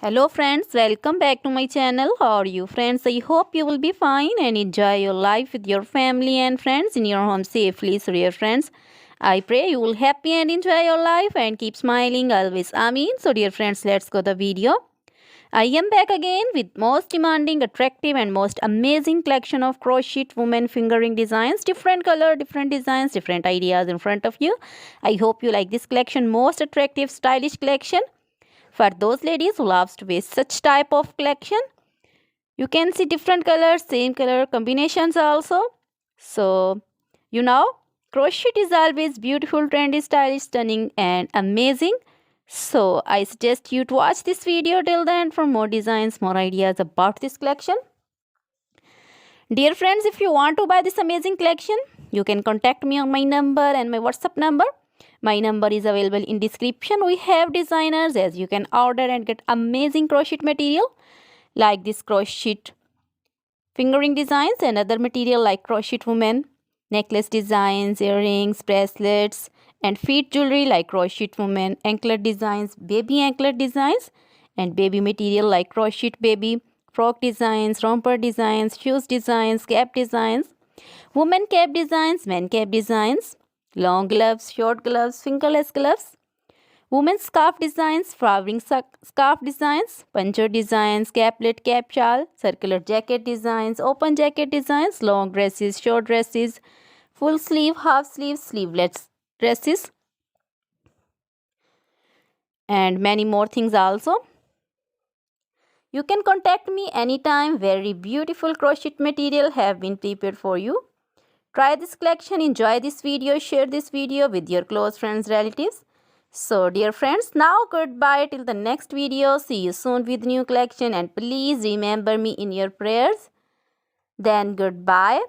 Hello friends, welcome back to my channel. How are you friends? I hope you will be fine and enjoy your life with your family and friends in your home safely. So dear friends, I pray you will happy and enjoy your life and keep smiling always. Amin. So dear friends, let's go the video. I am back again with most demanding, attractive and most amazing collection of crochet women fingering designs. Different color, different designs, different ideas in front of you. I hope you like this collection. Most attractive, stylish collection for those ladies who loves to wear such type of collection. You can see different colors, same color combinations also. So you know, crochet is always beautiful, trendy, stylish, stunning and amazing. So I suggest you to watch this video till the end for more designs, more ideas about this collection. Dear friends, if you want to buy this amazing collection, you can contact me on my number and my WhatsApp number. My number is available in description. We have designers as you can order and get amazing crochet material like this crochet fingering designs and other material like crochet women, necklace designs, earrings, bracelets and feet jewelry like crochet women, anklet designs, baby anklet designs and baby material like crochet baby, frock designs, romper designs, shoes designs, cap designs, women cap designs, men cap designs, long gloves, short gloves, fingerless gloves, women's scarf designs, flowering scarf designs, puncher designs, caplet, cap shawl, circular jacket designs, open jacket designs, long dresses, short dresses, full sleeve, half sleeve, sleeveless dresses, and many more things also. You can contact me anytime. Very beautiful crochet material have been prepared for you. Try this collection, enjoy this video, share this video with your close friends, relatives. So dear friends, now goodbye till the next video. See you soon with new collection and please remember me in your prayers. Then goodbye.